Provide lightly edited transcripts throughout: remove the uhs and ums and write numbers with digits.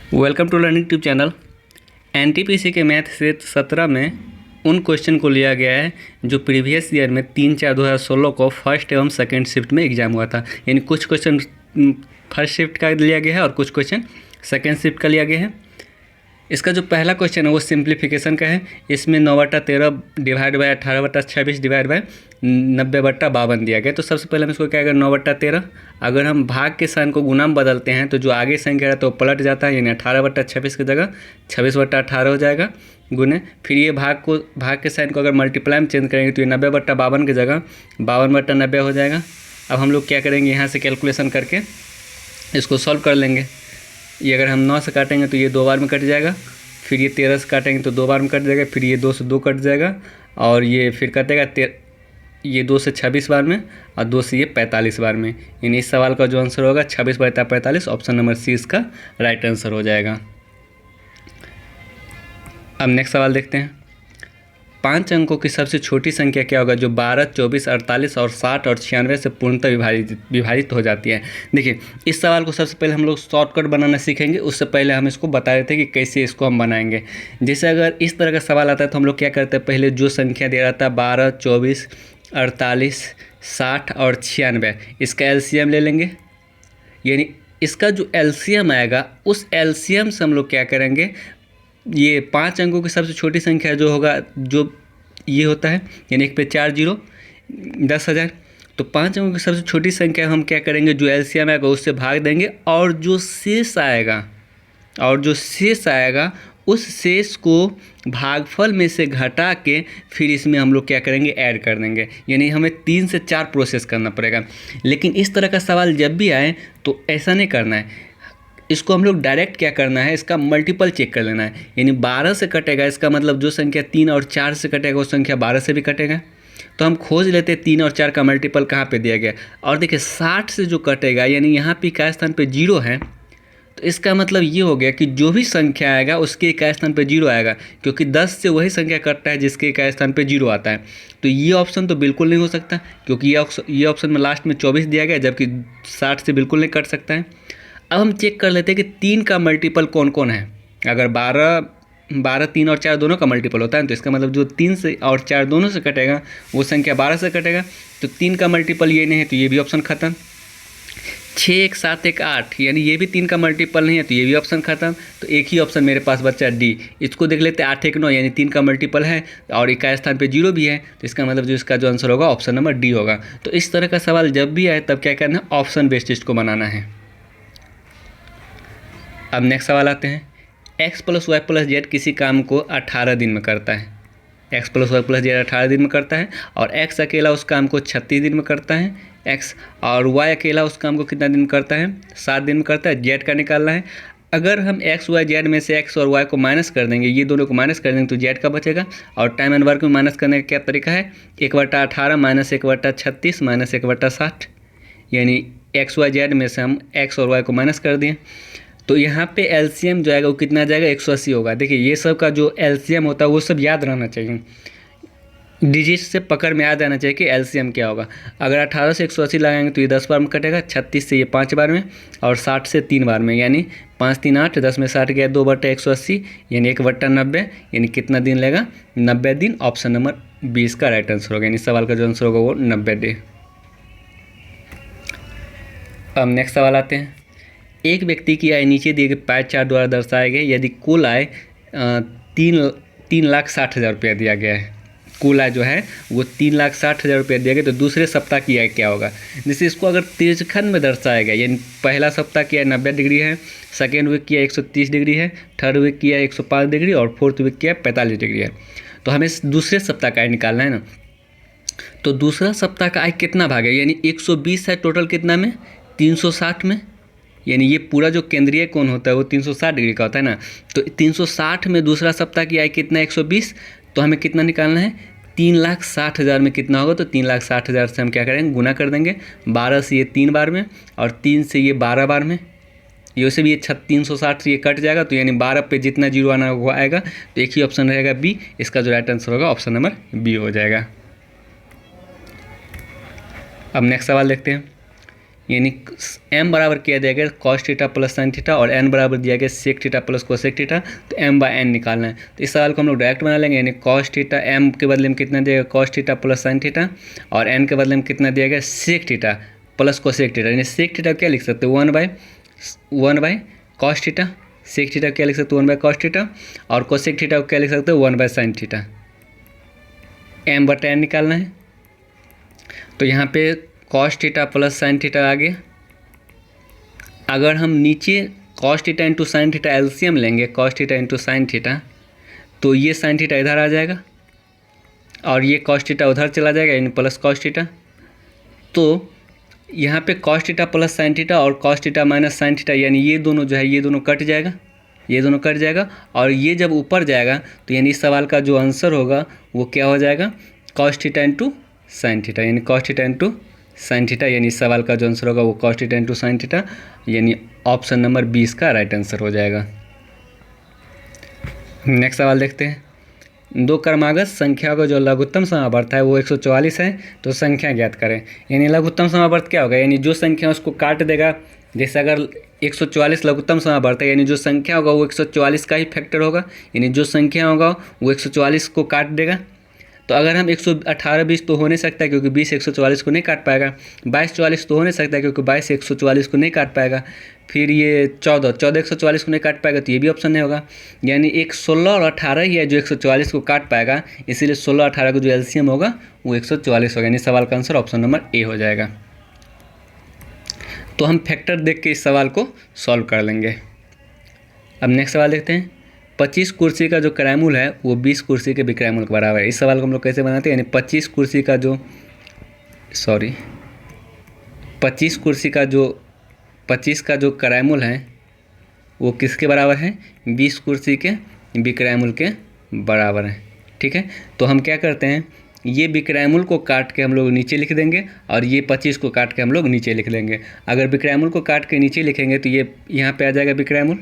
Welcome to learning tube channel. NTPC के math set 17 में उन क्वेश्चन को लिया गया है जो प्रीवियस ईयर में 3/4/2016 को फर्स्ट एवं सेकंड शिफ्ट में एग्जाम हुआ था। यानी कुछ क्वेश्चन फर्स्ट शिफ्ट का लिया गया है और कुछ क्वेश्चन सेकंड शिफ्ट का लिया गया है। इसका जो पहला क्वेश्चन है वो सिंप्लीफिकेशन का है। इसमें 9/13 डिवाइड बाय 18/26 डिवाइड बाय 90/52 दिया गया। तो सबसे पहले हम इसको क्या करें, 9/13 अगर हम भाग के साइन को गुना में बदलते हैं तो जो आगे संख्या रहता है वो पलट जाता है, यानी 18/26 की जगह 26/18 हो जाएगा गुने। फिर ये भाग के साइन को अगर मल्टीप्लाई में चेंज करेंगे तो ये 90/52 की जगह 52/90 हो जाएगा। अब हम लोग क्या करेंगे, यहाँ से कैलकुलेशन करके इसको सॉल्व कर लेंगे। ये अगर हम 9 से काटेंगे तो ये 2 बार में कट जाएगा, फिर ये 13 से काटेंगे तो 2 बार में कट जाएगा, फिर ये 2 से 2 कट जाएगा और ये फिर कटेगा ये 2 से 26 बार में और 2 से ये 45 बार में। यानी इस सवाल का जो आंसर होगा 26/45, ऑप्शन नंबर सी इसका राइट आंसर हो जाएगा। अब नेक्स्ट सवाल देखते हैं। 5 अंकों की सबसे छोटी संख्या क्या होगा जो 12, 24, 48 और 60 और 96 से पूर्णतः विभाजित हो जाती है। देखिए, इस सवाल को सबसे पहले हम लोग शॉर्टकट बनाना सीखेंगे। उससे पहले हम इसको बता रहे थे कि कैसे इसको हम बनाएंगे। जैसे अगर इस तरह का सवाल आता है तो हम लोग क्या करते हैं, पहले जो संख्या दे रहा था 12, 24, 48, 60 और 96, इसका एलसीएम ले लेंगे। यानी इसका जो एलसीएम आएगा उस एलसीएम से हम लोग क्या करेंगे, ये 5 अंकों की सबसे छोटी संख्या जो होगा, जो ये होता है, यानी 1 पे 4 जीरो 10,000। तो 5 अंकों की सबसे छोटी संख्या हम क्या करेंगे, जो एलसीएम आएगा उससे भाग देंगे और जो शेष आएगा उस शेष को भागफल में से घटा के फिर इसमें हम लोग क्या करेंगे, ऐड कर देंगे। यानी हमें 3 से 4 प्रोसेस करना पड़ेगा। लेकिन इस तरह का सवाल जब भी आए तो ऐसा नहीं करना है, इसको हम लोग डायरेक्ट क्या करना है, इसका मल्टीपल चेक कर लेना है। यानी 12 से कटेगा, इसका मतलब जो संख्या 3 और 4 से कटेगा वो संख्या 12 से भी कटेगा। तो हम खोज लेते हैं 3 और 4 का मल्टीपल कहाँ पे दिया गया। और देखिए 60 से जो कटेगा, यानी यहाँ पे इकाई स्थान पे 0 है, तो इसका मतलब ये हो गया कि जो भी संख्या आएगा उसके इकाई स्थान पे 0 आएगा, क्योंकि 10 से वही संख्या कटता है जिसके इकाई स्थान पे 0 आता है। तो ये ऑप्शन तो बिल्कुल नहीं हो सकता, क्योंकि ये ऑप्शन में लास्ट में 24 दिया गया, जबकि 60 से बिल्कुल नहीं कट सकता है। अब हम चेक कर लेते हैं कि 3 का मल्टीपल कौन कौन है। अगर 12, 3 और 4 दोनों का मल्टीपल होता है तो इसका मतलब जो 3 से और 4 दोनों से कटेगा वो संख्या 12 से कटेगा। तो 3 का मल्टीपल ये नहीं है तो ये भी ऑप्शन खत्म। 6, 1, 7, 1, 8, यानी ये भी 3 का मल्टीपल नहीं है तो ये भी ऑप्शन खत्म। तो एक ही ऑप्शन मेरे पास बचा डी। इसको देख लेते हैं, 8, 1, 9, यानी 3 का मल्टीपल है और इकाई स्थान पे 0 भी है, तो इसका मतलब जो इसका जो आंसर होगा ऑप्शन नंबर डी होगा। तो इस तरह का सवाल जब भी आए तब क्या करना है, ऑप्शन बेस्ड इसको बनाना है। अब नेक्स्ट सवाल आते हैं। x + y + z किसी काम को 18 दिन में करता है। x + y + z 18 दिन में करता है और x अकेला उस काम को 36 दिन में करता है। x और y अकेला उस काम को कितना दिन में करता है, 7 दिन में करता है। z का निकालना है। अगर हम x, y, z में से x और y को माइनस कर देंगे, ये दोनों को माइनस कर देंगे तो z का बचेगा। और टाइम एंड वर्क में माइनस करने का क्या तरीका है, 1/18 - 1/36 - 1/60, यानी x, y, z में से हम x और y को माइनस कर दिए। तो यहाँ पे एलसीएम जो आएगा वो कितना जाएगा, 180 होगा। देखिए ये सब का जो एलसीएम होता है वो सब याद रहना चाहिए, डिजिट से पकड़ में याद आना चाहिए कि एलसीएम क्या होगा। अगर 18 से 180 लगाएंगे तो ये 10 बार में कटेगा, 36 से ये 5 बार में और 60 से 3 बार में, यानी 5, 3, 8, 10 में 60 गया, 2/180 यानी 1/90, यानी कितना दिन लेगा, 90 दिन। ऑप्शन नंबर 20 का राइट आंसर होगा, यानी सवाल का जो आंसर होगा वो 90 दिन। अब नेक्स्ट सवाल आते हैं। एक व्यक्ति की आय नीचे दिए गए पाई चार्ट द्वारा दर्शाए गए। यदि कुल आय 3,60,000 रुपया दिया गया है, कुल आय जो है वो 3,60,000 रुपया दिया गया, तो दूसरे सप्ताह की आय क्या होगा। जैसे इसको अगर तिरछखंड में दर्शाया गया, यानी पहला सप्ताह की आय 90 डिग्री है, सेकेंड वीक की आय 130 डिग्री है, थर्ड वीक की आय 105 डिग्री और फोर्थ वीक की आय 45 डिग्री है। तो हमें दूसरे सप्ताह का आय निकालना है ना। तो दूसरा सप्ताह का आय कितना भाग है, यानी 120 है टोटल कितना में, 360 में, यानी ये पूरा जो केंद्रीय कोण होता है वो 360 डिग्री का होता है ना। तो 360 में दूसरा सप्ताह की आय कितना है, 120। तो हमें कितना निकालना है, 3,60,000 में कितना होगा, तो 3,60,000 से हम क्या करेंगे, गुना कर देंगे। 12 से ये 3 बार में और 3 से ये 12 बार में, ये वैसे भी ये 360 से ये कट जाएगा, तो यानी 12 पे जितना जीरो आना हुआ आएगा। तो एक ही ऑप्शन रहेगा बी, इसका जो राइट आंसर होगा ऑप्शन नंबर बी हो जाएगा। अब नेक्स्ट सवाल देखते हैं। यानी m बराबर क्या दिया गया cos theta plus sine theta और n बराबर दिया गया sec theta plus cosec theta, तो m/n निकालना है। तो इस सवाल को हम लोग डायरेक्ट बना लेंगे, यानी कॉस थीटा m के बदले में कितना दिया गया cos theta plus sine theta और n के बदले में कितना दिया गया sec theta plus cosec theta. यानी सेक थीटा क्या लिख सकते हैं 1/1 कॉस थीटा, सेक थीटा क्या लिख सकते हैं 1 बाय कॉस थीटा और कोसेक थीटा को क्या लिख सकते हैं 1 बाय साइन थीटा। m/n निकालना है, तो यहाँ पे cos theta plus sine theta आ गया। अगर हम नीचे cos theta into sine theta LCM लेंगे, cos theta into sine theta, तो ये साइन थीटा इधर आ जाएगा और ये कॉस थीटा उधर चला जाएगा, यानी प्लस कॉस थीटा। तो यहाँ पे cos theta plus sine theta और cos theta minus sine theta, यानी ये दोनों जो है ये दोनों कट जाएगा, ये दोनों कट जाएगा और ये जब ऊपर जाएगा तो यानी इस सवाल का जो आंसर होगा वो क्या हो जाएगा cos theta into sine theta, यानी cos theta into sine theta, यानी इस सवाल का जो आंसर होगा वो cos theta into sine theta, यानी ऑप्शन नंबर 20 का राइट आंसर हो जाएगा। नेक्स्ट सवाल देखते हैं। दो क्रमागत संख्या का जो लघुत्तम समावर्त है वो 144 है, तो संख्या ज्ञात करें। यानी लघुत्तम समावर्त क्या होगा, यानी जो संख्या उसको काट देगा, जैसे अगर 144 लघुत्तम समावर्त है यानी जो संख्या होगा वो 144 का ही फैक्टर होगा, यानी जो संख्या होगा वो 144 को काट देगा। तो अगर हम 118 20 तो हो नहीं सकता क्योंकि 20 144 को नहीं काट पाएगा, 22 44 तो हो नहीं सकता क्योंकि 22 144 को नहीं काट पाएगा, फिर ये 14 144 को नहीं काट पाएगा, तो ये भी ऑप्शन नहीं होगा। यानी एक 16 और 18 ही है जो 144 को काट पाएगा, इसीलिए 16 18 का जो एलसीएम होगा वो 144 होगा, यानी सवाल का आंसर ऑप्शन नंबर ए हो जाएगा। तो हम फैक्टर देख के इस सवाल को सॉल्व कर लेंगे। अब नेक्स्ट सवाल देखते हैं। 25 कुर्सी का जो क्रयमूल है वो 20 कुर्सी के विक्रयमूल के बराबर है। इस सवाल को हम लोग कैसे बनाते हैं, यानी 25 कुर्सी का जो 25 का जो क्रयमूल है वो किसके बराबर है 20 कुर्सी के विक्रयमूल के बराबर है। ठीक है, तो हम क्या करते हैं, ये विक्रयमूल को काट के हम लोग नीचे लिख देंगे और ये 25 को काट के हम लोग नीचे लिख लेंगे। अगर विक्रयमूल को काट के नीचे लिखेंगे तो ये यहाँ पे आ जाएगा विक्रयमूल,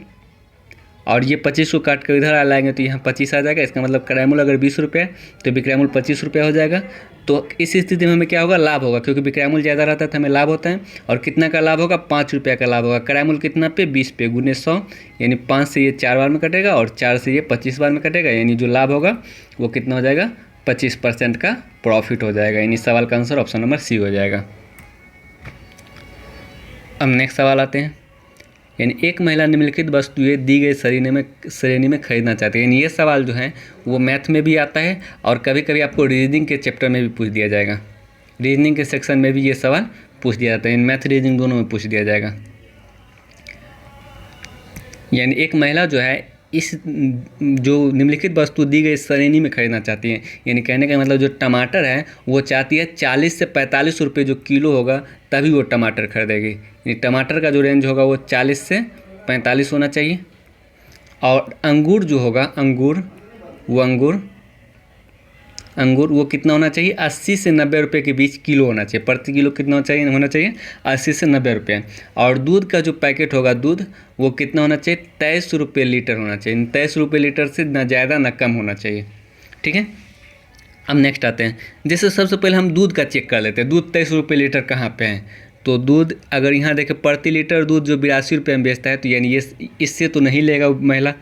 और ये 25 को काट कर इधर आ लाएंगे तो यहाँ 25 आ जाएगा। इसका मतलब क्रयमूल अगर 20 रुपये है तो विक्रयमूल 25 रुपये हो जाएगा। तो इस स्थिति में हमें क्या होगा, लाभ होगा, क्योंकि विक्रयमूल ज़्यादा रहता है तो हमें लाभ होता है। और कितना का लाभ होगा, 5 रुपये का लाभ होगा। क्रयमूल कितना पे 20 पे गुने 100, यानी 5 से ये 4 बार में कटेगा और 4 से ये 25 बार में कटेगा, यानी जो लाभ होगा वो कितना हो जाएगा 25% का प्रॉफिट हो जाएगा। यानी सवाल का आंसर ऑप्शन नंबर सी हो जाएगा। अब नेक्स्ट सवाल आते हैं। यानी एक महिला निम्नलिखित वस्तुएं दी गई श्रेणी में खरीदना चाहती है। यानी ये सवाल जो है वो मैथ में भी आता है और कभी कभी आपको रीजनिंग के चैप्टर में भी पूछ दिया जाएगा। रीजनिंग के सेक्शन में भी ये सवाल पूछ दिया जाता है, मैथ रीजनिंग दोनों में पूछ दिया जाएगा। यानी एक महिला जो है इस जो निम्नलिखित वस्तु दी गई श्रेणी में खरीदना चाहती है, यानी कहने का मतलब जो टमाटर है वो चाहती है 40 से 45 रुपये जो किलो होगा तभी वो टमाटर खरीदेगी। यानी टमाटर का जो रेंज होगा वो 40 से 45 होना चाहिए। और अंगूर जो होगा अंगूर वो कितना होना चाहिए 80 से 90 रुपये के बीच किलो होना चाहिए। प्रति किलो कितना होना चाहिए 80 से 90 रुपये। और दूध का जो पैकेट होगा दूध वो कितना होना चाहिए 23 रुपये लीटर होना चाहिए। 23 रुपये लीटर से ना ज़्यादा ना कम होना चाहिए। ठीक है, अब नेक्स्ट आते हैं। जैसे सबसे पहले हम दूध का चेक कर लेते हैं, दूध 23 रुपये लीटर कहाँ पे है। तो दूध अगर यहाँ देखें प्रति लीटर दूध जो 82 रुपये में बेचता है, तो यानी ये इससे तो नहीं लेगा महिला।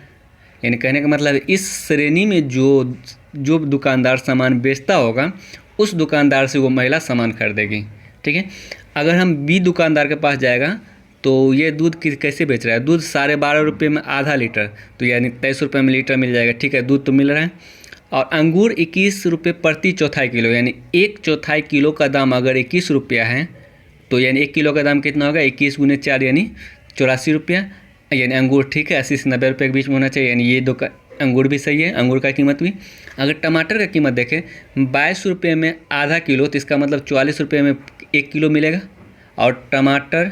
यानी कहने का मतलब इस श्रेणी में जो दुकानदार सामान बेचता होगा उस दुकानदार से वो महिला सामान खरीदेगी। ठीक है, अगर हम बी दुकानदार के पास जाएगा तो ये दूध कैसे बेच रहा है, दूध 12.5 रुपये में आधा लीटर, तो यानी 23 रुपये में लीटर मिल जाएगा। ठीक है, दूध तो मिल रहा है। और अंगूर 21 रुपये प्रति चौथाई किलो, यानी 1/4 किलो का दाम अगर 21 रुपया है तो यानी 1 किलो का दाम कितना होगा 21 गुने 4 यानी 84 रुपया। यानी अंगूर ठीक है 80 से 90 रुपये के बीच में होना चाहिए, यानी ये अंगूर भी सही है, अंगूर का कीमत भी। अगर टमाटर का कीमत देखें 22 रुपये में आधा किलो, तो इसका मतलब 44 रुपये में 1 किलो मिलेगा। और टमाटर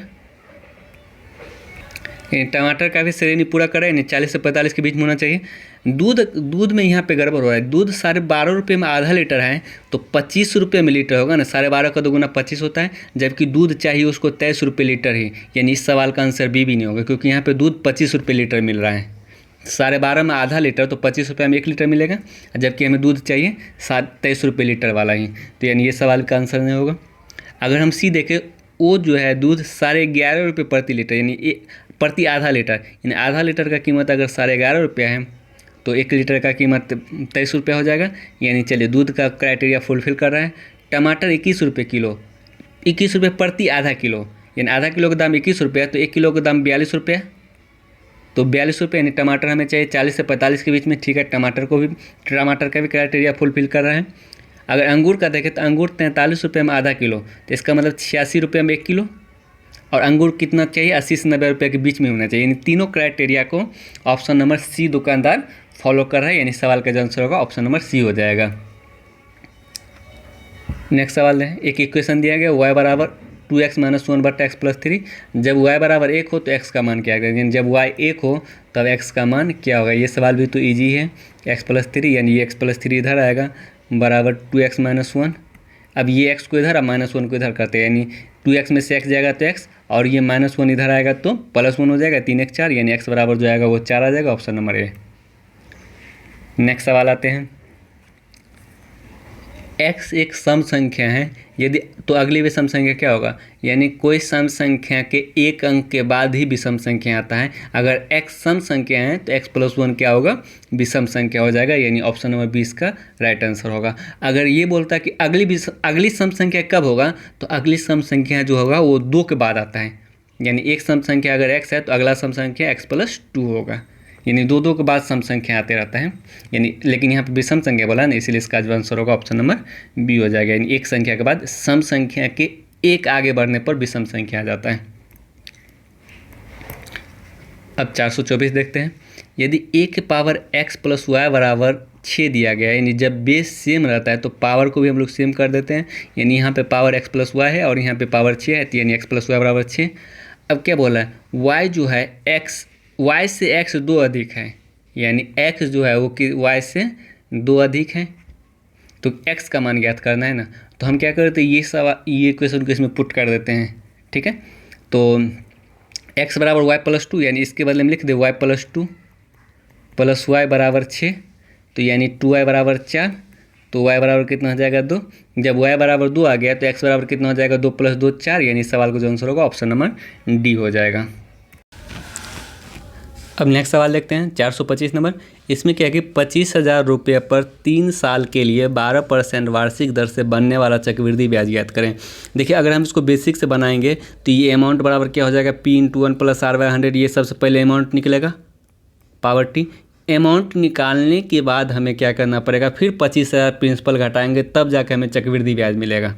का भी श्रेणी पूरा करे, यानी 40 से 45 के बीच में होना चाहिए। दूध में यहाँ पे गड़बड़ हो रहा है, दूध 12.5 रुपये में आधा लीटर है तो 25 रुपये में लीटर होगा ना, 12.5 का 2 गुना 25 होता है, जबकि दूध चाहिए उसको 23 रुपये लीटर ही। यानी इस सवाल का आंसर बी भी नहीं होगा, क्योंकि यहाँ पे दूध 25 रुपये लीटर मिल रहा है। 12.5 में आधा लीटर तो 25 रुपये में 1 लीटर मिलेगा, जबकि हमें दूध चाहिए 23 रुपये लीटर वाला ही, तो यानी ये सवाल का आंसर नहीं होगा। अगर हम सी देखें वो जो है दूध 11.5 रुपये प्रति लीटर, यानी प्रति आधा लीटर, यानी आधा लीटर का कीमत अगर 11.5 रुपया है तो 1 लीटर का कीमत 23 रुपया हो जाएगा। यानी चलिए दूध का क्राइटेरिया फुलफिल कर रहा है। टमाटर 21 रुपये किलो, 21 रुपये प्रति आधा किलो, यानी आधा किलो का दाम 21 रुपया, तो 1 किलो का दाम 42 रुपया, तो 42 रुपये, यानी टमाटर हमें चाहिए 40 से 45 के बीच में। ठीक है, टमाटर का भी क्राइटेरिया फुलफिल कर रहा है। अगर अंगूर का देखें तो अंगूर 43 रुपये में आधा किलो, तो इसका मतलब 86 रुपये में 1 किलो। और अंगूर कितना चाहिए, 80 से 90 रुपये के बीच में होना चाहिए। यानी तीनों क्राइटेरिया को ऑप्शन नंबर सी दुकानदार फॉलो कर रहा है, यानी सवाल का जो आंसर होगा ऑप्शन नंबर सी हो जाएगा। नेक्स्ट सवाल है, एक इक्वेशन दिया गया y बराबर 2x - 1 बटा x + 3। जब y बराबर 1 हो तो x का मान क्या है, यानी जब y 1 हो तब x का मान क्या होगा। ये सवाल भी तो ईजी है। x + 3, यानी ये x + 3 इधर आएगा बराबर 2x - 1। अब ये x को इधर, अब -1 को इधर करते हैं, यानी 2x में से x जाएगा तो x, और ये -1 इधर आएगा तो +1 हो जाएगा, 3 x 4, यानी x बराबर जो आएगा वो 4 आ जाएगा, ऑप्शन नंबर ए। नेक्स्ट सवाल आते हैं, x एक सम संख्या है यदि, तो अगली विषम संख्या क्या होगा, यानी कोई सम संख्या के एक अंक के बाद ही विषम संख्या आता है। अगर x सम संख्या है तो x + 1 क्या होगा, विषम संख्या हो जाएगा, यानी ऑप्शन नंबर 20 का राइट आंसर होगा। अगर ये बोलता है कि अगली सम संख्या कब होगा, तो अगली सम संख्या जो होगा वो 2 के बाद आता है। यानी एक सम संख्या अगर x है तो अगला सम संख्या x + 2 होगा, यानी 2 के बाद सम संख्या आते रहता है। यानी लेकिन यहाँ पे विषम संख्या बोला ना, इसीलिए इसका जो आंसर होगा ऑप्शन नंबर बी हो जाएगा। यानी एक संख्या के बाद सम संख्या के एक आगे बढ़ने पर विषम संख्या आ जाता है। अब 424 देखते हैं, यदि a के पावर x + y बराबर 6 दिया गया है, यानी जब बेस सेम रहता है तो पावर को भी हम लोग सेम कर देते हैं। यानी यहाँ पे पावर x + y है और यहाँ पे पावर 6 है, यानी x + y बराबर 6। अब क्या बोला है, y जो है y से x 2 अधिक है, यानी x जो है वो y से 2 अधिक है, तो x का मान ज्ञात करना है ना। तो हम क्या करते हैं, ये क्वेश्चन को इसमें पुट कर देते हैं। ठीक है, तो x बराबर y + 2, यानी इसके बदले में लिख दे y + 2 + y बराबर 6, तो यानी 2y बराबर 4, तो y बराबर कितना हो जाएगा 2। जब y बराबर 2 आ गया तो x बराबर कितना हो जाएगा, 2 + 2 4, यानी सवाल का जो आंसर होगा ऑप्शन नंबर डी हो जाएगा। अब नेक्स्ट सवाल देखते हैं, 425 नंबर। इसमें क्या है कि 25,000 रुपये पर 3 साल के लिए 12% वार्षिक दर से बनने वाला चक्रवृद्धि ब्याज ज्ञात करें। देखिए, अगर हम इसको बेसिक से बनाएंगे तो ये अमाउंट बराबर क्या हो जाएगा, P × 1 + R/100। ये सबसे पहले अमाउंट निकलेगा, पावर T। अमाउंट निकालने के बाद हमें क्या करना पड़ेगा, फिर 25,000 प्रिंसिपल घटाएंगे, तब जाकर हमें चक्रवृद्धि ब्याज मिलेगा।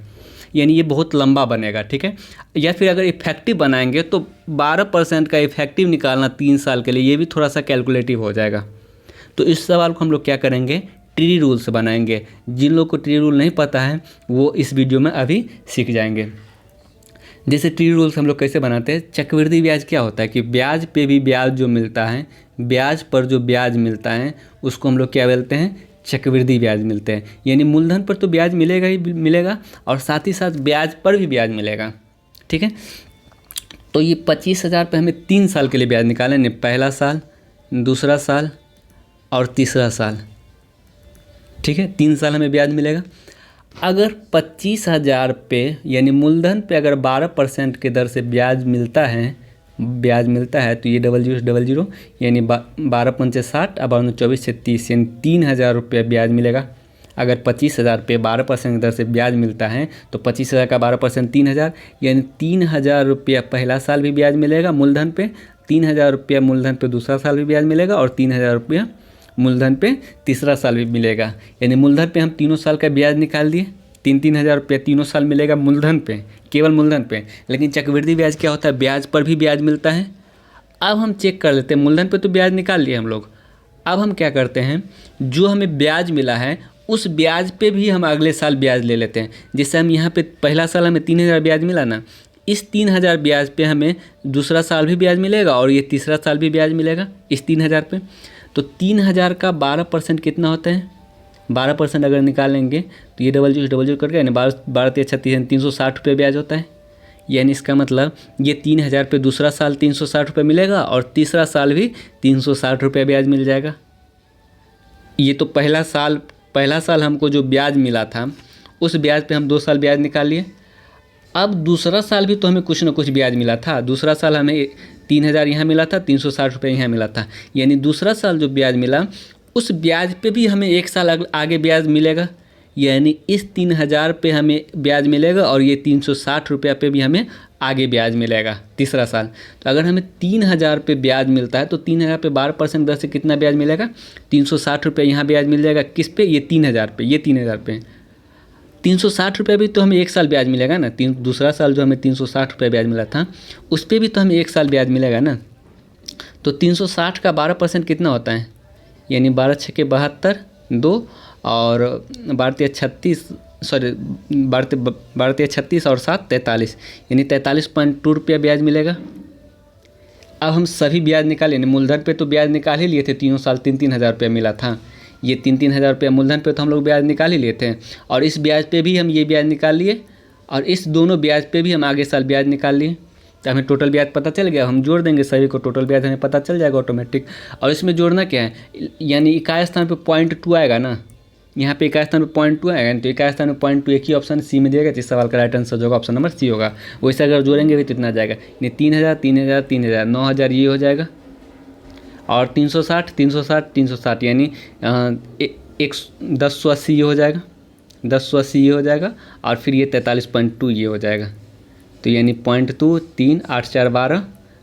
यानी ये बहुत लंबा बनेगा। ठीक है, या फिर अगर इफेक्टिव बनाएंगे तो 12% का इफेक्टिव निकालना 3 साल के लिए, ये भी थोड़ा सा कैलकुलेटिव हो जाएगा। तो इस सवाल को हम लोग क्या करेंगे, ट्री रूल से बनाएंगे। जिन लोग को ट्री रूल नहीं पता है वो इस वीडियो में अभी सीख जाएंगे। जैसे ट्री रूल से हम लोग कैसे बनाते हैं, चक्रवृद्धि ब्याज क्या होता है कि ब्याज पे भी ब्याज जो मिलता है, ब्याज पर जो ब्याज मिलता है उसको हम लोग क्या बोलते हैं, चक्रवृद्धि ब्याज मिलते हैं। यानी मूलधन पर तो ब्याज मिलेगा ही मिलेगा और साथ ही साथ ब्याज पर भी ब्याज मिलेगा। ठीक है, तो ये 25,000 पे हमें 3 साल के लिए ब्याज निकालेंगे, पहला साल, दूसरा साल और तीसरा साल। ठीक है, 3 साल हमें ब्याज मिलेगा। अगर 25,000 पे यानी मूलधन पे अगर 12% के दर से ब्याज मिलता है तो ये 00 यानी 12 × 5 = 60, अब 24 से 30, यानी 3,000 रुपये ब्याज मिलेगा। अगर 25,000 पे 12% दर से ब्याज मिलता है तो 25,000 का 12% 3,000, यानी 3,000 रुपया पहला साल भी ब्याज मिलेगा मूलधन पे, 3,000 रुपया मूलधन पे दूसरा साल भी ब्याज मिलेगा और 3,000 रुपया मूलधन पे तीसरा साल भी मिलेगा। यानी मूलधन पे हम तीनों साल का ब्याज निकाल दिए, 3,000 रुपया तीनों साल मिलेगा मूलधन पे, केवल मूलधन पे। लेकिन चक्रवृद्धि ब्याज क्या होता है, ब्याज पर भी ब्याज मिलता है। अब हम चेक कर लेते हैं, मूलधन पे तो ब्याज निकाल लिए हम लोग। अब हम क्या करते हैं, जो हमें ब्याज मिला है उस ब्याज पे भी हम अगले साल ब्याज ले लेते हैं। जैसे हम यहाँ पे पहला साल हमें 3,000 ब्याज मिला ना, इस 3,000 ब्याज पे हमें दूसरा साल भी ब्याज मिलेगा और ये तीसरा साल भी ब्याज मिलेगा इस 3,000 पे। तो 3,000 का 12% कितना होता है, 12% अगर निकालेंगे तो ये डबल करके यानी 12 × 36 360 रुपये ब्याज होता है। यानी इसका मतलब ये 3,000 पे दूसरा साल 360 रुपये मिलेगा और तीसरा साल भी 360 रुपये ब्याज मिल जाएगा। ये तो पहला साल हमको जो ब्याज मिला था उस ब्याज पे हम 2 साल ब्याज निकाल लिए। अब दूसरा साल भी तो हमें कुछ ना कुछ ब्याज मिला था। दूसरा साल हमें 3,000 यहाँ मिला था, 360 रुपये यहाँ मिला था। यानी दूसरा साल जो ब्याज मिला उस ब्याज पे भी हमें एक साल आगे ब्याज मिलेगा। यानी इस 3,000 पे हमें ब्याज मिलेगा और ये 360 रुपया पे भी हमें आगे ब्याज मिलेगा तीसरा साल। तो अगर हमें 3,000 पे ब्याज मिलता है तो 3,000 पे 12% दर से कितना ब्याज मिलेगा? 360 रुपये यहाँ ब्याज मिल जाएगा। किस पे? ये 3,000 पे। ये 3,000 पे 360 रुपये भी तो हमें एक साल ब्याज मिलेगा ना। दूसरा साल जो हमें 360 रुपये ब्याज मिला था उस पर भी तो हमें एक साल ब्याज मिलेगा ना। तो 360 का 12% कितना होता है? यानी 12 छक्के 72, 2 और 12 36, सॉरी 12 36 और 7 43, यानी 43.2 रुपया ब्याज मिलेगा। अब हम सभी ब्याज निकाले, यानी मूलधन पे तो ब्याज निकाल ही लिए थे, तीनों साल 3-3 हज़ार रुपया मिला था। ये 3-3 हज़ार रुपया मूलधन पे तो हम लोग ब्याज निकाल ही लिए थे, और इस ब्याज पे भी हम ये ब्याज निकाल लिए, और इस दोनों ब्याज पे भी हम आगे साल ब्याज निकाल लिए। तो हमें टोटल ब्याज पता चल गया। हम जोड़ देंगे सभी को, टोटल ब्याज हमें पता चल जाएगा ऑटोमेटिक। और इसमें जोड़ना क्या है? यानी इकाई स्थान पे 0.2 आएगा ना, यहाँ पे इकाई स्थान पे 0.2 आएगा, तो इकाई स्थान में 0.2 एक ही ऑप्शन सी में दिएगा। जिस सवाल का राइट आंसर जो होगा ऑप्शन नंबर सी होगा। वैसे अगर जोड़ेंगे भी तो इतना जाएगा, यानी 3,000 3,000 3,000 9,000 ये हो जाएगा, और 360 360 360 यानी 1080 ये हो जाएगा, 1080 ये हो जाएगा, और फिर ये 43.2 ये हो जाएगा। तो यानी 0.2 3 8 4 12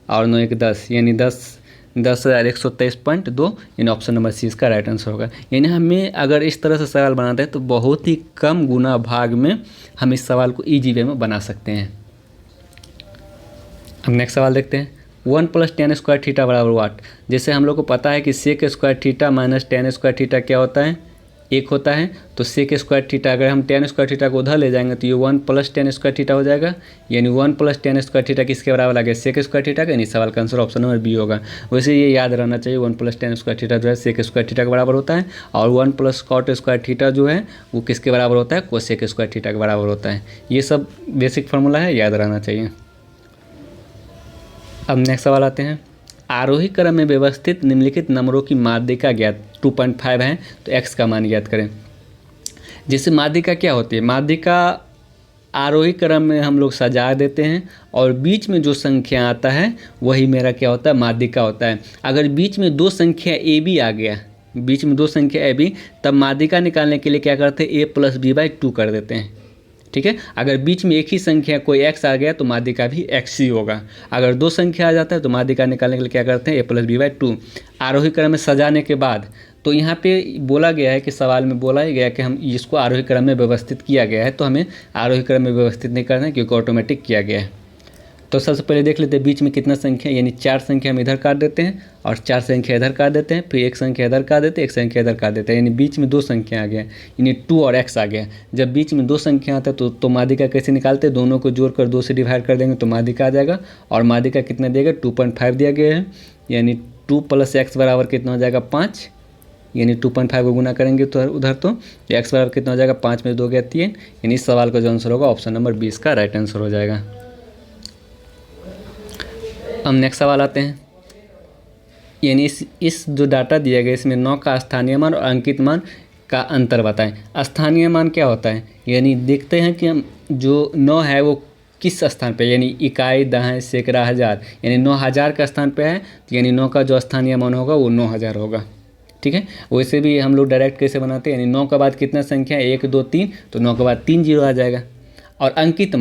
और 9 1 10, यानी 10,123.2, यानी ऑप्शन नंबर सी इसका राइट आंसर होगा। यानी हमें अगर इस तरह से सवाल बनाते हैं तो बहुत ही कम गुना भाग में हम इस सवाल को ईजी वे में बना सकते हैं। अब नेक्स्ट सवाल देखते हैं। 1 + tan स्क्वायर थीटा बराबर वाट। जैसे हम लोग को पता है कि sec square theta minus tan square theta क्या होता है? 1 होता है। तो सेक स्क्वायर थीटा, अगर हम tan स्क्वायर थीटा को उधर ले जाएंगे तो ये 1 + tan स्क्वायर थीटा हो जाएगा। यानी 1 + tan स्क्वायर थीटा किसके बराबर आ गया? सेक स्क्वायर थीटा का। यानी सवाल का आंसर ऑप्शन नंबर बी होगा। वैसे ये याद रहना चाहिए, 1 + tan स्क्वायर थीटा जो है सेक स्क्वायर थीटा के बराबर होता है, और 1 + cot स्क्वायर थीटा जो है वो किसके बराबर होता है? कोसेक स्क्वायर थीटा के बराबर होता है। ये सब बेसिक फार्मूला है, याद रहना चाहिए। अब नेक्स्ट सवाल आते हैं। आरोही क्रम में व्यवस्थित निम्नलिखित नंबरों की माध्यिका ज्ञात। 2.5 है तो x का मान ज्ञात करें। जैसे माध्यिका क्या होती है? माध्यिका आरोही क्रम में हम लोग सजा देते हैं, और बीच में जो संख्या आता है वही मेरा क्या होता है? माध्यिका होता है। अगर बीच में 2 संख्या ए बी आ गया, बीच में 2 संख्या ए बी, तब माध्यिका निकालने के लिए क्या करते हैं? a + b/2 कर देते हैं। ठीक है। अगर बीच में एक ही संख्या कोई x आ गया तो माध्यिका भी x ही होगा। अगर 2 संख्या आ जाता है तो माध्यिका निकालने के लिए क्या करते हैं? a + b/2 आरोही क्रम में सजाने के बाद। तो यहाँ पे बोला गया है कि सवाल में बोला ही गया कि हम इसको आरोही क्रम में व्यवस्थित किया गया है, तो हमें आरोही क्रम में व्यवस्थित नहीं करना है क्योंकि ऑटोमेटिक किया गया है। तो सबसे पहले देख लेते हैं बीच में कितना संख्या, यानी 4 संख्या हम इधर काट देते हैं और 4 संख्या इधर काट देते हैं, फिर 1 संख्या इधर काट देते हैं, 1 संख्या इधर काट देते हैं, यानी बीच में 2 संख्या आ गया, यानी 2 और x आ गया। जब बीच में 2 संख्या आता है तो माध्यिका कैसे निकालते हैं? दोनों को जोड़कर 2 से डिवाइड कर देंगे तो माध्यिका आ जाएगा। और माध्यिका कितना देगा? 2.5 दिया गया है, यानी 2 + x बराबर कितना हो जाएगा? 5, यानी 2.5 को गुना करेंगे तो उधर तो x बराबर कितना हो जाएगा? 5 में 2 गया 3, यानी इस सवाल का जो आंसर होगा ऑप्शन नंबर 20 का राइट आंसर हो जाएगा। हम नेक्स्ट सवाल आते हैं। यानी इस जो डाटा दिया गया इसमें 9 का स्थानीय मान और अंकित मान का अंतर बताएं। स्थानीय मान क्या होता है? यानी देखते हैं कि हम जो 9 है वो किस स्थान पे, यानी इकाई, दहाई, सैकड़ा, हज़ार, यानी 9,000 का स्थान पे है, तो यानी 9 का जो स्थानीय मान होगा वो 9,000 होगा। ठीक है। वैसे भी हम लोग डायरेक्ट कैसे बनाते हैं? यानी 9 के बाद कितना संख्या है? 1 2 3, तो 9 के बाद 3 जीरो आ जाएगा। और अंकित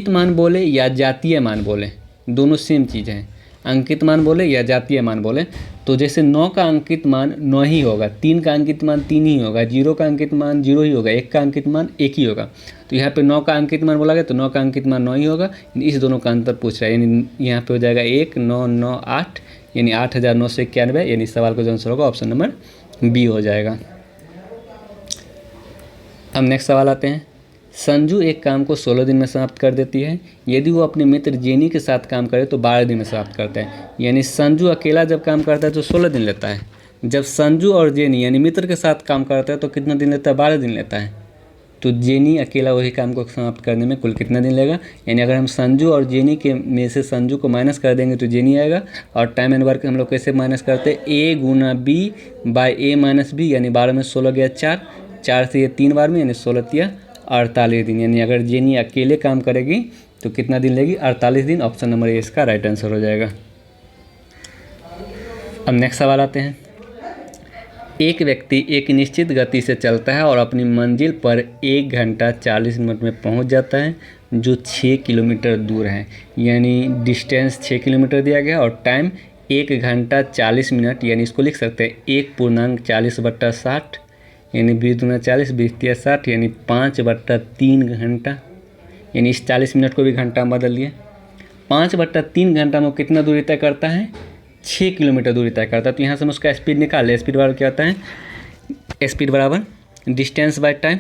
मान बोले या जातीय मान बोले, दोनों सेम चीज़ है। अंकित मान बोले या जातीय मान बोले, तो जैसे 9 का अंकित मान 9 ही होगा, 3 का अंकित मान 3 ही होगा, 0 का अंकित मान 0 ही होगा, 1 का अंकित मान 1 ही होगा। तो यहाँ पे 9 का अंकित मान बोला गया तो 9 का अंकित मान 9 ही होगा। इस दोनों का अंतर पूछ रहा है, यानी यहाँ पे हो जाएगा 1 9 9 8, यानी 8,991, यानी सवाल का जो आंसर होगा ऑप्शन नंबर बी हो जाएगा। अब नेक्स्ट सवाल आते हैं। संजू एक काम को 16 दिन में समाप्त कर देती है। यदि वो अपने मित्र जेनी के साथ काम करे तो 12 दिन में समाप्त करता है। यानी संजू अकेला जब काम करता है तो 16 दिन लेता है। जब संजू और जेनी यानी मित्र के साथ काम करता है तो कितना दिन लेता है? 12 दिन लेता है। तो जेनी अकेला वही काम को समाप्त करने में कुल कितना दिन लेगा? यानी अगर हम संजू और जेनी के में से संजू को माइनस कर देंगे तो जेनी आएगा। और टाइम एंड वर्क हम लोग कैसे माइनस करते हैं? a गुना b/a - b, यानी 12 में 16 गया 4, 4 से ये 3 बार में, यानी 16 × 48 दिन, यानी अगर जेनी अकेले काम करेगी तो कितना दिन लेगी? 48 दिन। ऑप्शन नंबर ए इसका राइट आंसर हो जाएगा। अब नेक्स्ट सवाल आते हैं। एक व्यक्ति एक निश्चित गति से चलता है और अपनी मंजिल पर 1 घंटा 40 मिनट में पहुंच जाता है, जो 6 किलोमीटर दूर है। यानी डिस्टेंस 6 किलोमीटर दिया गया और टाइम 1 घंटा 40 मिनट, यानी इसको लिख सकते हैं 1/40/60, यानी 20 दूना 40, 20 60, यानी 5/3 घंटा। यानी इस 40 मिनट को भी घंटा में बदल लिए। 5/3 घंटा में कितना दूरी तय करता है? 6 किलोमीटर दूरी तय करता है। तो यहाँ से हम उसका स्पीड निकाल लें। स्पीड बराबर क्या होता है? स्पीड बराबर डिस्टेंस बाय टाइम।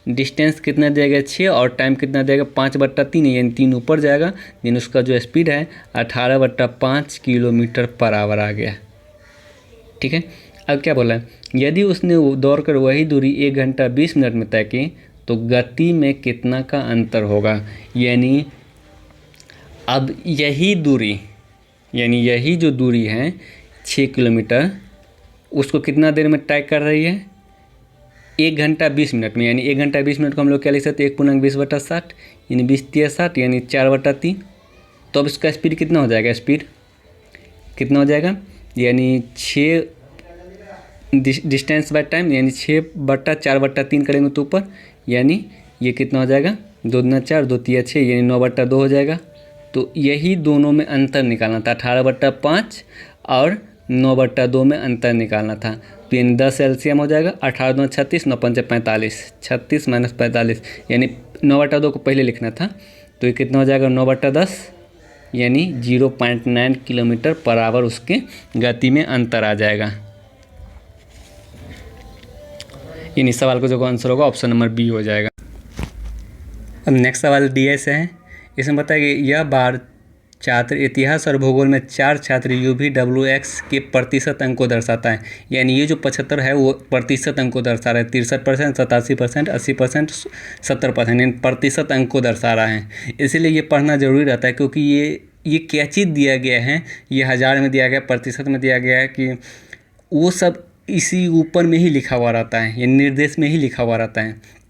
डिस्टेंस कितना दिया गया? 6, और टाइम कितना दिया गया? 5/3, यानी 3 ऊपर जाएगा, यानी उसका जो स्पीड है 18/5 किलोमीटर पर आवर आ गया। ठीक है। अब क्या बोला है? यदि उसने दौड़कर वही दूरी 1 घंटा 20 मिनट में तय की तो गति में कितना का अंतर होगा? यानी अब यही दूरी, यानी यही जो दूरी है 6 किलोमीटर, उसको कितना देर में तय कर रही है? 1 घंटा 20 मिनट में। यानी 1 घंटा 20 मिनट को हम लोग क्या लिख सकते हैं? 1/20/60, यानी 20×3 यानी 4/3। तो अब इसका स्पीड कितना हो जाएगा? स्पीड कितना हो जाएगा? यानी 6 डिस्टेंस बाय टाइम, यानी 6/4/3 करेंगे तो ऊपर, यानी ये कितना हो जाएगा? 2 दूना 4, 2 तिया 6, यानी 9/2 हो जाएगा। तो यही दोनों में अंतर निकालना था। 18/5 और 9/2 में अंतर निकालना था। तो यानी 10 एलसीएम हो जाएगा। 18 दूना 36, 9 पंचे 45, 36 - 45, यानी 9/2 को पहले लिखना था। तो ये कितना हो जाएगा? 9/10, यानी 0.9 किलोमीटर पर आवर उसके गति में अंतर आ जाएगा। यानी सवाल का जो आंसर होगा ऑप्शन नंबर बी हो जाएगा। अब नेक्स्ट सवाल डीए से है। इसमें बताया कि यह बार छात्र इतिहास और भूगोल में 4 छात्र UVWX के प्रतिशत अंक को दर्शाता है। यानी ये जो 75 है वो प्रतिशत अंक को दर्शा रहा है। 63%, 87%, 80%, 70%, यानी प्रतिशत अंक को दर्शा रहा है। इसीलिए ये पढ़ना जरूरी रहता है, क्योंकि ये क्या चीज़ दिया गया है, ये हज़ार में दिया गया, प्रतिशत में दिया गया है, कि वो सब इसी ऊपर में ही लिखा हुआ रहता है, ये निर्देश में ही लिखा हुआ रहता है।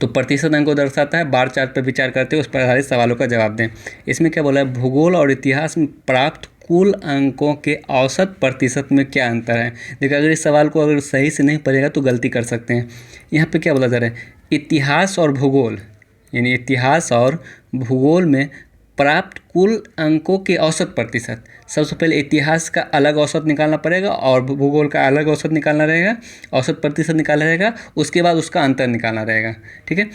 तो प्रतिशत अंक को दर्शाता है। बार चार्ट पर विचार करते हुए उस पर आधारित सवालों का जवाब दें। इसमें क्या बोला है? भूगोल और इतिहास में प्राप्त कुल अंकों के औसत प्रतिशत में क्या अंतर है? देखिए, अगर इस सवाल को अगर सही से नहीं पढ़ेगा तो गलती कर सकते हैं। यहाँ पे क्या बोला जा रहा है? इतिहास और भूगोल, यानी इतिहास और भूगोल में प्राप्त कुल अंकों के औसत प्रतिशत। सबसे पहले इतिहास का अलग औसत निकालना पड़ेगा और भूगोल का अलग औसत निकालना रहेगा, औसत प्रतिशत निकालना रहेगा। उसके बाद उसका अंतर निकालना रहेगा। ठीक है।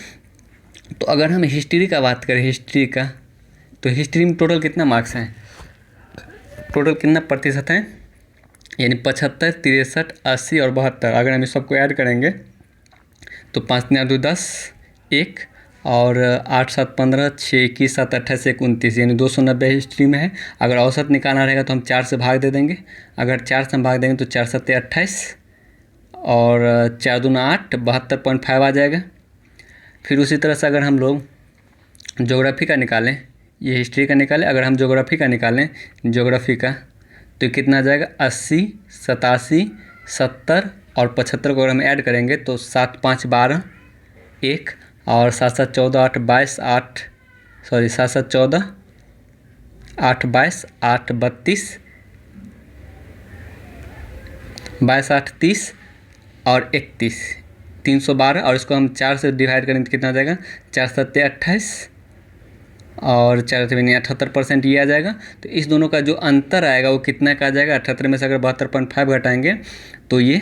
तो अगर हम हिस्ट्री का बात करें, हिस्ट्री का, तो हिस्ट्री में टोटल कितना मार्क्स हैं? टोटल कितना प्रतिशत है? यानी 75, 63, 80 और 72। अगर हम इस सबको ऐड करेंगे तो 5 × 2 10, 1 और 8 7 15, 6 21 7 28 1 29, यानी 290 हिस्ट्री में है। अगर औसत निकालना रहेगा तो हम 4 से भाग दे देंगे। अगर 4 से हम भाग देंगे तो 4 7 28 और 4 दूना 8, 72.5 आ जाएगा। फिर उसी तरह से अगर हम लोग ज्योग्राफी का निकालें, ये हिस्ट्री का निकालें, अगर हम ज्योग्राफी का निकालें, ज्योग्राफी का, तो कितना आ जाएगा? 80, 87, 70 और 75 को अगर हम ऐड करेंगे तो 7 5 12, 1 और 7 7 14, 8 22, 8 सॉरी 7 7 14, 8 22, 8 32, 22 8 30 और 31, 312। और इसको हम 4 से डिवाइड करेंगे तो कितना आ जाएगा? 4 7 28 और 4 7 78%, ये आ जाएगा। तो इस दोनों का जो अंतर आएगा वो कितना का आ जाएगा? 78 में से अगर 72.5 घटाएंगे तो ये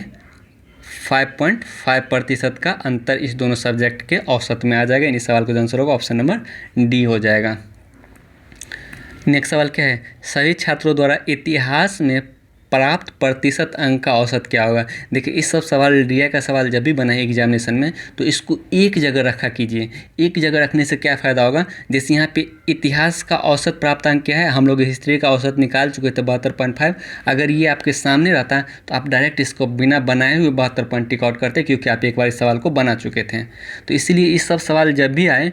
5.5% का अंतर इस दोनों सब्जेक्ट के औसत में आ जाएगा। इस सवाल का आंसर होगा ऑप्शन नंबर डी हो जाएगा। नेक्स्ट सवाल क्या है? सभी छात्रों द्वारा इतिहास में प्राप्त प्रतिशत अंक का औसत क्या होगा? देखिए, इस सब सवाल डीआई का सवाल जब भी बना है एग्जामिनेशन में तो इसको एक जगह रखा कीजिए। एक जगह रखने से क्या फ़ायदा होगा? जैसे यहाँ पे इतिहास का औसत प्राप्त अंक क्या है, हम लोग हिस्ट्री का औसत निकाल चुके थे 72.5। अगर ये आपके सामने रहता तो आप डायरेक्ट इसको बिना बनाए हुए 72 पॉइंट टिक आउट करते, क्योंकि आप एक बार इस सवाल को बना चुके थे। तो इसलिए इस सब सवाल जब भी आए,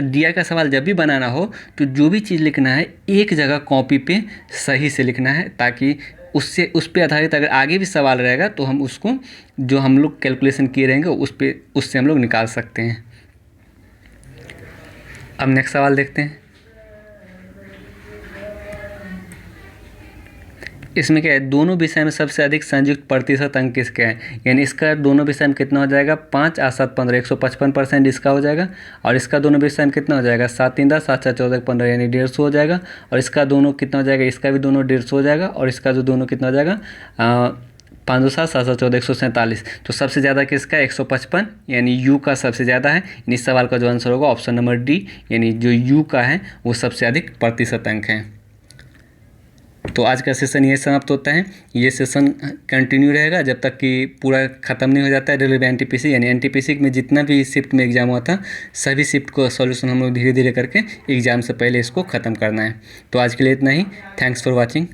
डीआई का सवाल जब भी बनाना हो तो जो भी चीज़ लिखना है एक जगह कॉपी पे सही से लिखना है, ताकि उससे उस पर आधारित अगर आगे भी सवाल रहेगा तो हम उसको जो हम लोग कैलकुलेशन किए रहेंगे उससे हम लोग निकाल सकते हैं। अब नेक्स्ट सवाल देखते हैं। इसमें क्या है, दोनों विषय में सबसे अधिक संयुक्त प्रतिशत अंक किसके हैं, यानी इसका दोनों विषय में कितना हो जाएगा, 5 8 7 15 155% इसका हो जाएगा। और इसका दोनों विषय में कितना हो जाएगा, 7 3 10 7 4 14 15 यानी 150 हो जाएगा। और इसका दोनों कितना हो जाएगा, इसका भी दोनों 150 हो जाएगा। और इसका जो दोनों कितना हो जाएगा, 5 2 7 7 7 14 147। तो सबसे ज़्यादा किसका, 155, यानी यू का सबसे ज़्यादा है। यानी इस सवाल का जो आंसर होगा ऑप्शन नंबर डी, यानी जो यू का है वो सबसे अधिक प्रतिशत अंक है। तो आज का सेशन ये समाप्त होता है। ये सेशन कंटिन्यू रहेगा जब तक कि पूरा ख़त्म नहीं हो जाता है रेलवे एनटीपीसी, यानी एनटीपीसी में जितना भी शिफ्ट में एग्ज़ाम हुआ था सभी शिफ्ट को सॉल्यूशन हम लोग धीरे धीरे करके एग्ज़ाम से पहले इसको ख़त्म करना है। तो आज के लिए इतना ही। Thanks for watching.